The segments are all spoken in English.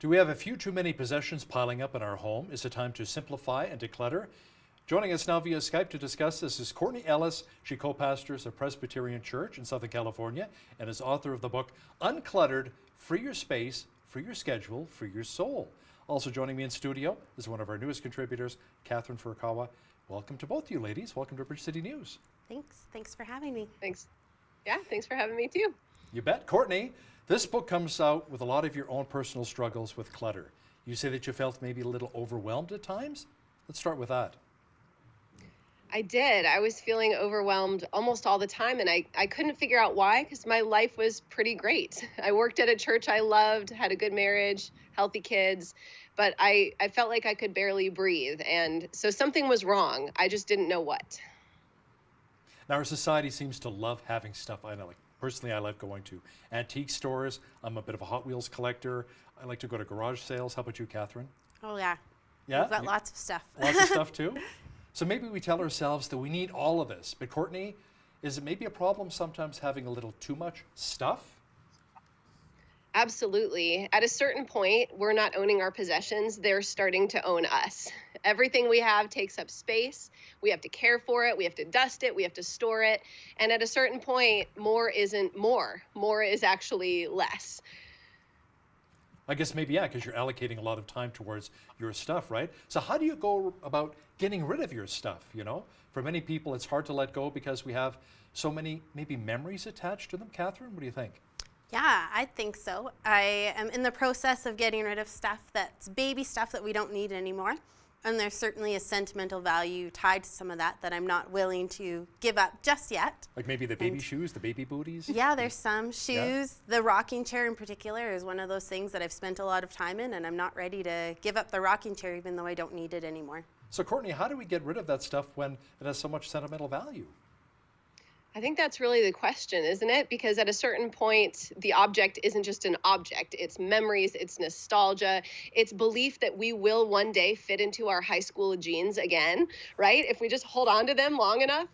Do we have a few too many possessions piling up in our home? Is it time to simplify and declutter? Joining us now via Skype to discuss this is Courtney Ellis. She co-pastors a Presbyterian church in Southern California and is author of the book Uncluttered, Free Your Space, Free Your Schedule, Free Your Soul. Also joining me in studio is one of our newest contributors, Catherine FURUKAWA. Welcome to both you ladies. Welcome to Bridge City News. Thanks for having me. Thanks. Yeah, thanks for having me too. You bet. Courtney, this book comes out with a lot of your own personal struggles with clutter. You say that you felt maybe a little overwhelmed at times. Let's start with that. I did. I was feeling overwhelmed almost all the time, and I couldn't figure out why, because my life was pretty great. I worked at a church I loved, had a good marriage, healthy kids, but I felt like I could barely breathe, and so something was wrong. I just didn't know what. Now, our society seems to love having stuff. I know, like, personally, I love going to antique stores. I'm a bit of a Hot Wheels collector. I like to go to garage sales. How about you, Catherine? Oh, yeah. Yeah? We've got lots of stuff. Lots of stuff, too? So maybe we tell ourselves that we need all of this. But Courtney, is it maybe a problem sometimes having a little too much stuff? Absolutely. At a certain point, we're not owning our possessions. They're starting to own us. Everything we have takes up space. We have to care for it. We have to dust it. We have to store it. And at a certain point, more isn't more. More is actually less. I guess maybe, yeah, because you're allocating a lot of time towards your stuff, right? So how do you go about getting rid of your stuff, you know? For many people, it's hard to let go because we have so many maybe memories attached to them. Catherine, what do you think? Yeah, I think so. I am in the process of getting rid of stuff that's baby stuff that we don't need anymore. And there's certainly a sentimental value tied to some of that I'm not willing to give up just yet. Like maybe the baby shoes, the baby booties? Yeah, there's some shoes. Yeah. The rocking chair in particular is one of those things that I've spent a lot of time in, and I'm not ready to give up the rocking chair even though I don't need it anymore. So Courtney, how do we get rid of that stuff when it has so much sentimental value? I think that's really the question, isn't it? Because at a certain point, the object isn't just an object. It's memories, it's nostalgia, it's belief that we will one day fit into our high school jeans again, right? If we just hold on to them long enough.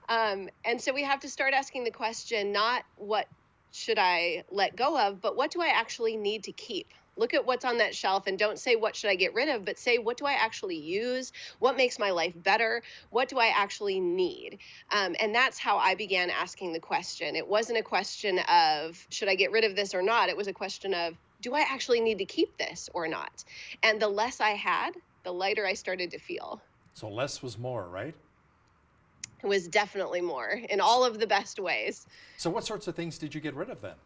And so we have to start asking the question, not what should I let go of, but what do I actually need to keep? Look at what's on that shelf and don't say, what should I get rid of, but say, what do I actually use? What makes my life better? What do I actually need? And that's how I began asking the question. It wasn't a question of, should I get rid of this or not? It was a question of, do I actually need to keep this or not? And the less I had, the lighter I started to feel. So less was more, right? It was definitely more in all of the best ways. So what sorts of things did you get rid of then?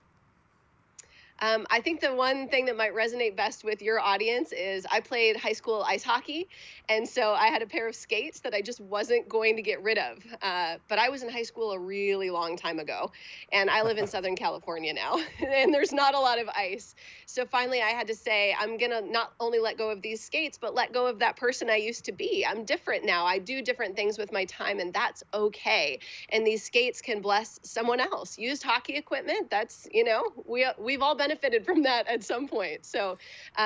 I think the one thing that might resonate best with your audience is I played high school ice hockey, and so I had a pair of skates that I just wasn't going to get rid of. But I was in high school a really long time ago, and I live in Southern California now, and there's not a lot of ice. So finally I had to say, I'm going to not only let go of these skates, but let go of that person I used to be. I'm different now. I do different things with my time, and that's okay. And these skates can bless someone else. Used hockey equipment, that's, you know, we've all benefited from that at some point. So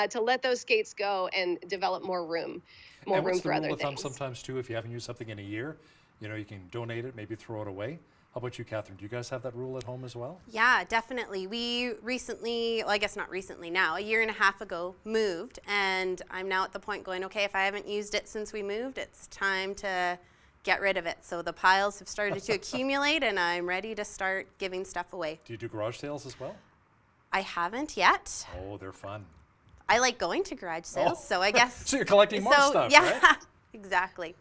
to let those skates go and develop more room for other things. And what's the rule of thumb sometimes too, if you haven't used something in a year, you know, you can donate it, maybe throw it away. How about you, Catherine? Do you guys have that rule at home as well? Yeah, definitely. We recently, well, I guess not recently now, a year and a half ago moved, and I'm now at the point going, okay, if I haven't used it since we moved, it's time to get rid of it. So the piles have started to accumulate, and I'm ready to start giving stuff away. Do you do garage sales as well? I haven't yet. Oh, they're fun. I like going to garage sales, so I guess. So you're collecting more stuff, yeah, right? Exactly.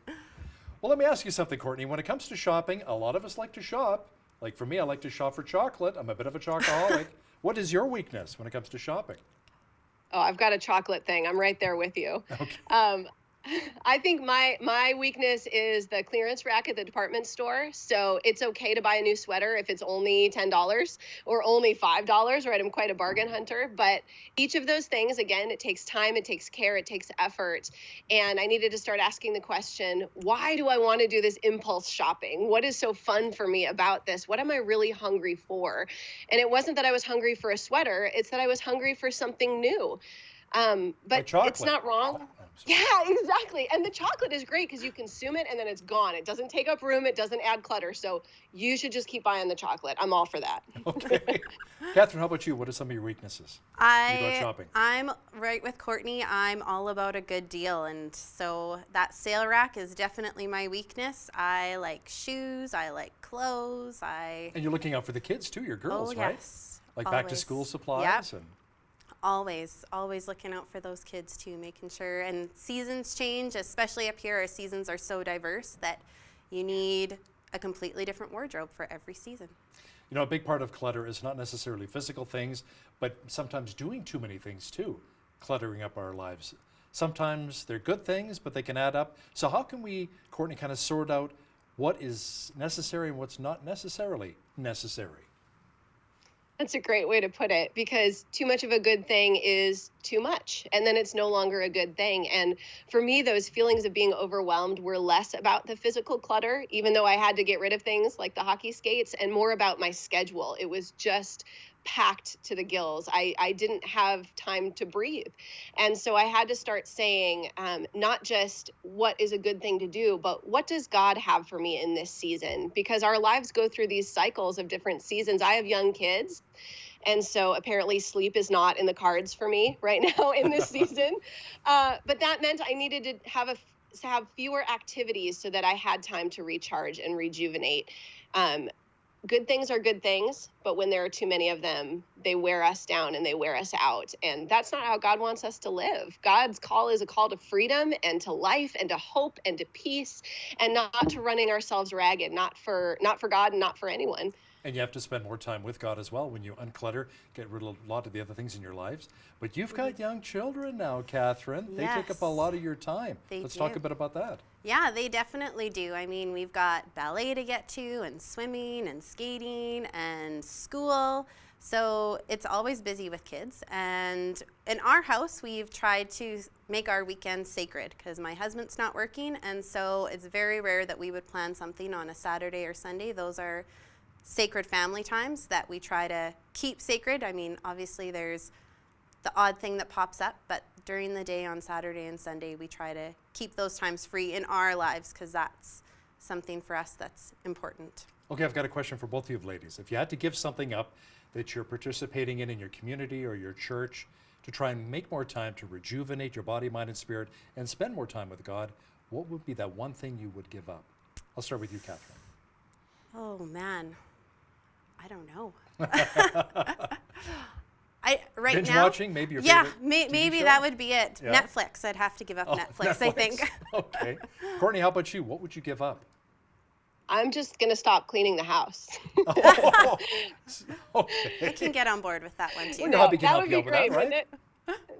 Well, let me ask you something, Courtney. When it comes to shopping, a lot of us like to shop. Like for me, I like to shop for chocolate. I'm a bit of a chocoholic. What is your weakness when it comes to shopping? Oh, I've got a chocolate thing. I'm right there with you. Okay. I think my weakness is the clearance rack at the department store. So it's okay to buy a new sweater if it's only $10 or only $5, right? I'm quite a bargain hunter. But each of those things, again, it takes time, it takes care, it takes effort. And I needed to start asking the question, why do I want to do this impulse shopping? What is so fun for me about this? What am I really hungry for? And it wasn't that I was hungry for a sweater. It's that I was hungry for something new. But it's not wrong. Yeah, exactly. And the chocolate is great because you consume it and then it's gone. It doesn't take up room. It doesn't add clutter. So you should just keep buying the chocolate. I'm all for that. Okay. Catherine, how about you? What are some of your weaknesses when you go out shopping? I'm right with Courtney. I'm all about a good deal, and so that sale rack is definitely my weakness. I like shoes. I like clothes. And you're looking out for the kids too, your girls, Oh right? yes, Like always. back to school supplies Yep. and Always looking out for those kids too, making sure. And seasons change, especially up here. Our seasons are so diverse that you need a completely different wardrobe for every season. you know, a big part of clutter is not necessarily physical things, but sometimes doing too many things too, cluttering up our lives. Sometimes they're good things, but they can add up. So how can we, Courtney, kind of sort out what is necessary and what's not necessarily necessary? That's a great way to put it, because too much of a good thing is too much, and then it's no longer a good thing. And for me, those feelings of being overwhelmed were less about the physical clutter, even though I had to get rid of things like the hockey skates, and more about my schedule. It was just packed to the gills. I didn't have time to breathe. And so I had to start saying, not just what is a good thing to do, but what does God have for me in this season? Because our lives go through these cycles of different seasons. I have young kids. And so apparently sleep is not in the cards for me right now in this season. But that meant I needed to have fewer activities so that I had time to recharge and rejuvenate. Good things are good things, but when there are too many of them, they wear us down and they wear us out. And that's not how God wants us to live. God's call is a call to freedom and to life and to hope and to peace, and not to running ourselves ragged, not for God and not for anyone. And you have to spend more time with God as well when you unclutter, get rid of a lot of the other things in your lives. But you've got young children now, Catherine. They take up a Yes. lot of your time. They Let's talk do. a bit about that. Yeah, they definitely do. I mean, we've got ballet to get to, and swimming, and skating, and school. So it's always busy with kids. And in our house, we've tried to make our weekends sacred because my husband's not working. And so it's very rare that we would plan something on a Saturday or Sunday. Those are sacred family times that we try to keep sacred. I mean, obviously there's the odd thing that pops up, but during the day on Saturday and Sunday, we try to keep those times free in our lives because that's something for us that's important. Okay, I've got a question for both of you ladies. If you had to give something up that you're participating in your community or your church to try and make more time to rejuvenate your body, mind, and spirit and spend more time with God, what would be that one thing you would give up? I'll start with you, Catherine. Oh man, I don't know. Right Binge now, watching, maybe your yeah, favorite TV maybe show? that would be it. Yeah. Netflix. I'd have to give up Oh, Netflix, I think. Okay. Courtney, how about you? What would you give up? I'm just going to stop cleaning the house. Oh, I okay. can get on board with that one too. Well, your hubby can that help would you be out with that, great, right? wouldn't it?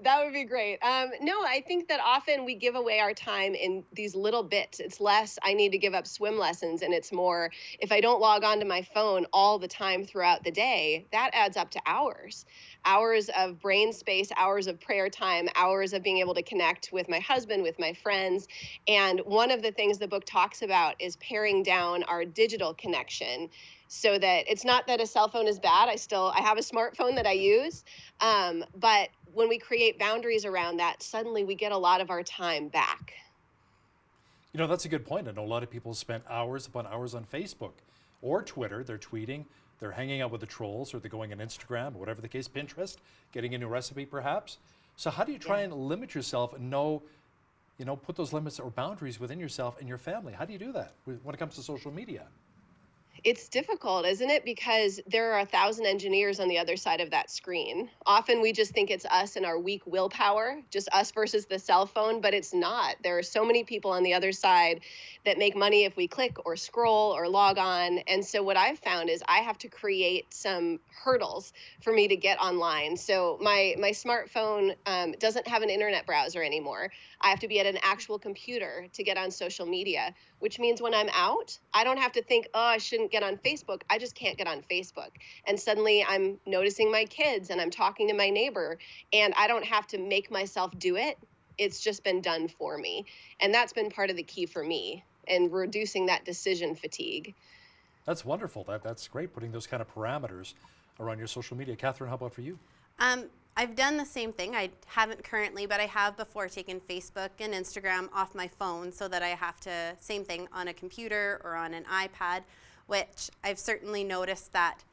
That would be great. No, I think that often we give away our time in these little bits. It's less, I need to give up swim lessons, and it's more, if I don't log onto my phone all the time throughout the day, that adds up to hours. Hours of brain space, hours of prayer time, hours of being able to connect with my husband, with my friends. And one of the things the book talks about is paring down our digital connection, so that it's not that a cell phone is bad. I have a smartphone that I use. But when we create boundaries around that, suddenly we get a lot of our time back. You know, that's a good point. I know a lot of people spend hours upon hours on Facebook or Twitter. They're tweeting, they're hanging out with the trolls, or they're going on Instagram, or whatever the case, Pinterest, getting a new recipe perhaps. So how do you try and limit yourself and put those limits or boundaries within yourself and your family? How do you do that when it comes to social media? It's difficult, isn't it? Because there are 1,000 engineers on the other side of that screen. Often we just think it's us and our weak willpower, just us versus the cell phone, but it's not. There are so many people on the other side that make money if we click or scroll or log on. And so what I've found is I have to create some hurdles for me to get online. So my smartphone doesn't have an internet browser anymore. I have to be at an actual computer to get on social media, which means when I'm out, I don't have to think, oh, I shouldn't get on Facebook. I just can't get on Facebook. And suddenly I'm noticing my kids and I'm talking to my neighbor, and I don't have to make myself do it. It's just been done for me. And that's been part of the key for me and reducing that decision fatigue. That's wonderful. That's great, putting those kind of parameters around your social media. Catherine, how about for you? I've done the same thing. I haven't currently, but I have before taken Facebook and Instagram off my phone so that I have to, same thing, on a computer or on an iPad, which I've certainly noticed that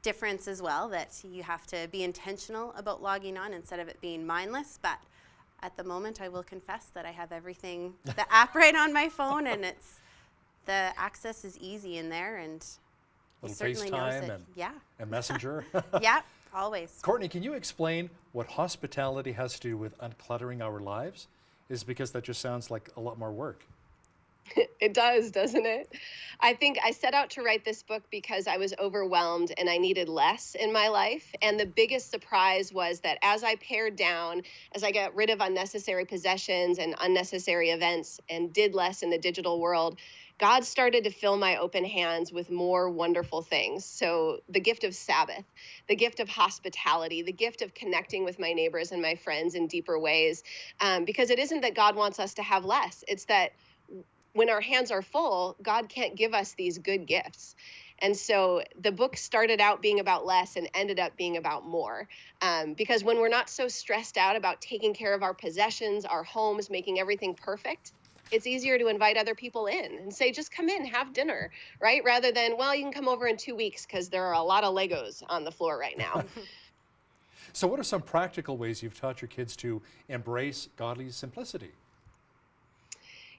difference as well, that you have to be intentional about logging on instead of it being mindless. But at the moment, I will confess that I have everything, the app right on my phone, and the access is easy in there, and Little certainly knows FaceTime it. and Messenger. Yeah, always. Courtney, can you explain what hospitality has to do with uncluttering our lives? Is because that just sounds like a lot more work. It does, doesn't it? I think I set out to write this book because I was overwhelmed and I needed less in my life. And the biggest surprise was that as I pared down, as I got rid of unnecessary possessions and unnecessary events and did less in the digital world, God started to fill my open hands with more wonderful things. So the gift of Sabbath, the gift of hospitality, the gift of connecting with my neighbors and my friends in deeper ways. Because it isn't that God wants us to have less. It's that when our hands are full, God can't give us these good gifts. And so the book started out being about less and ended up being about more. Because when we're not so stressed out about taking care of our possessions, our homes, making everything perfect, it's easier to invite other people in and say, just come in, have dinner, right? Rather than, well, you can come over in 2 weeks because there are a lot of Legos on the floor right now. So what are some practical ways you've taught your kids to embrace godly simplicity?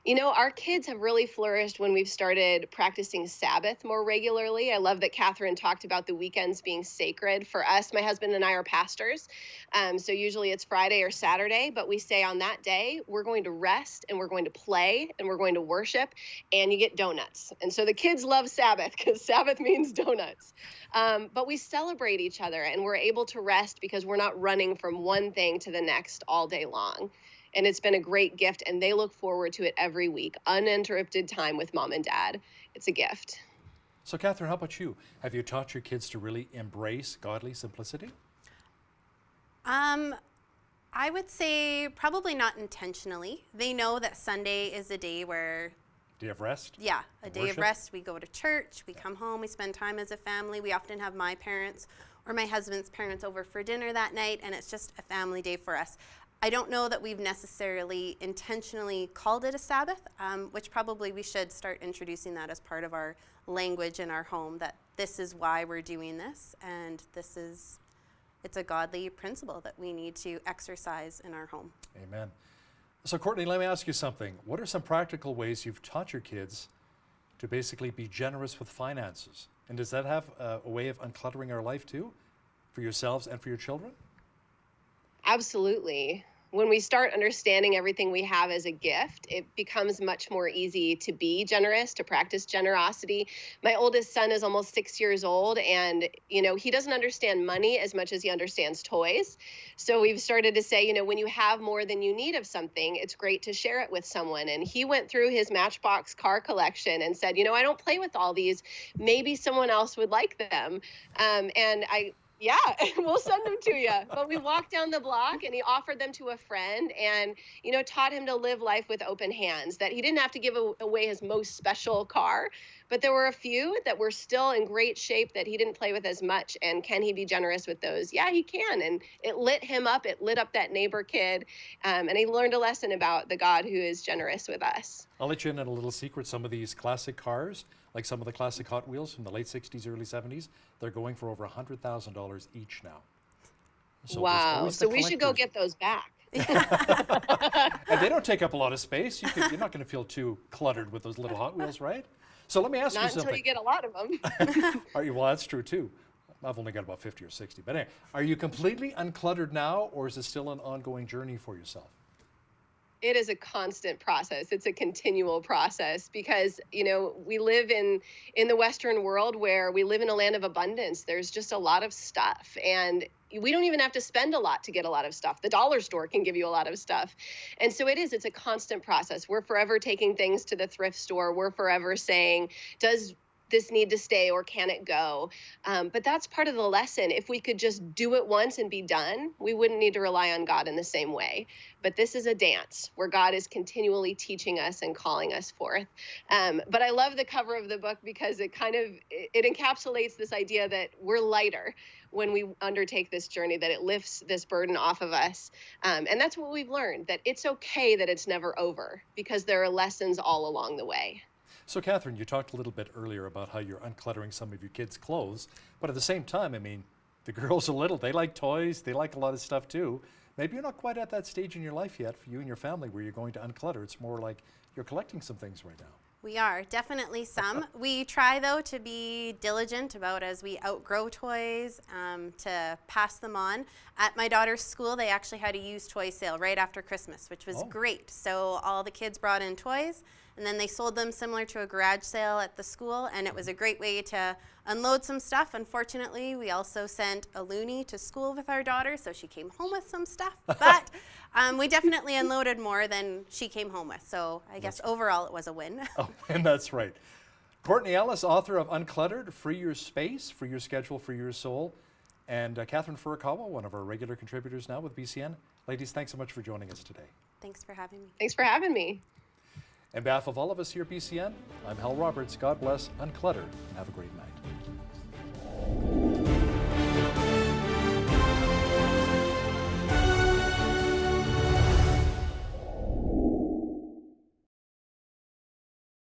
You know, our kids have really flourished when we've started practicing Sabbath more regularly. I love that Catherine talked about the weekends being sacred. For us, my husband and I are pastors, so usually it's Friday or Saturday, but we say on that day, we're going to rest and we're going to play and we're going to worship, and you get donuts. And so the kids love Sabbath because Sabbath means donuts. But we celebrate each other and we're able to rest because we're not running from one thing to the next all day long. And it's been a great gift, and they look forward to it every week. Uninterrupted time with mom and dad. It's a gift. So Catherine, how about you? Have you taught your kids to really embrace godly simplicity? I would say probably not intentionally. They know that Sunday is a day where, Day of rest? yeah, a day Worship? of rest. We go to church, we come home, we spend time as a family. We often have my parents or my husband's parents over for dinner that night, and it's just a family day for us. I don't know that we've necessarily intentionally called it a Sabbath, which probably we should start introducing that as part of our language in our home, that this is why we're doing this, and it's a godly principle that we need to exercise in our home. Amen. So Courtney, let me ask you something. What are some practical ways you've taught your kids to basically be generous with finances? And does that have a way of uncluttering our life too, for yourselves and for your children? Absolutely. When we start understanding everything we have as a gift, it becomes much more easy to be generous, to practice generosity. My oldest son is almost 6 years old, and he doesn't understand money as much as he understands toys. So we've started to say, when you have more than you need of something, it's great to share it with someone. And he went through his Matchbox car collection and said, I don't play with all these. Maybe someone else would like them. Yeah, we'll send them to you. But we walked down the block and he offered them to a friend and, taught him to live life with open hands, that he didn't have to give away his most special car. But there were a few that were still in great shape that he didn't play with as much. And can he be generous with those? Yeah, he can. And it lit him up. It lit up that neighbor kid. And he learned a lesson about the God who is generous with us. I'll let you in on a little secret. Some of these classic cars, like some of the classic Hot Wheels from the late 60s, early 70s, they're going for over $100,000 each now. So wow. So we should go get those back. And they don't take up a lot of space. You're not going to feel too cluttered with those little Hot Wheels, right? So let me ask you something. Not until you get a lot of them. Well, that's true too. I've only got about 50 or 60. But anyway, are you completely uncluttered now, or is it still an ongoing journey for yourself? It is a constant process. It's a continual process because, we live in the Western world where we live in a land of abundance. There's just a lot of stuff, and we don't even have to spend a lot to get a lot of stuff. The dollar store can give you a lot of stuff. And so it's a constant process. We're forever taking things to the thrift store. We're forever saying, does this need to stay or can it go? But that's part of the lesson. If we could just do it once and be done, we wouldn't need to rely on God in the same way. But this is a dance where God is continually teaching us and calling us forth. But I love the cover of the book because it encapsulates this idea that we're lighter when we undertake this journey, that it lifts this burden off of us. And that's what we've learned, that it's okay that it's never over because there are lessons all along the way. So Catherine, you talked a little bit earlier about how you're uncluttering some of your kids' clothes, but at the same time, I mean, the girls are little, they like toys, they like a lot of stuff too. Maybe you're not quite at that stage in your life yet for you and your family where you're going to unclutter. It's more like you're collecting some things right now. We are, definitely some. We try, though, to be diligent about as we outgrow toys, to pass them on. At my daughter's school, they actually had a used toy sale right after Christmas, which was great. So all the kids brought in toys, and then they sold them similar to a garage sale at the school, and it was a great way to unload some stuff. Unfortunately, we also sent a loony to school with our daughter, so she came home with some stuff. But we definitely unloaded more than she came home with. So I guess overall it was a win. Oh, and that's right. Courtney Ellis, author of Uncluttered, Free Your Space, Free Your Schedule, Free Your Soul. And Catherine FURUKAWA, one of our regular contributors now with BCN. Ladies, thanks so much for joining us today. Thanks for having me. Thanks for having me. On behalf of all of us here at BCN, I'm Hal Roberts. God bless, uncluttered, and have a great night.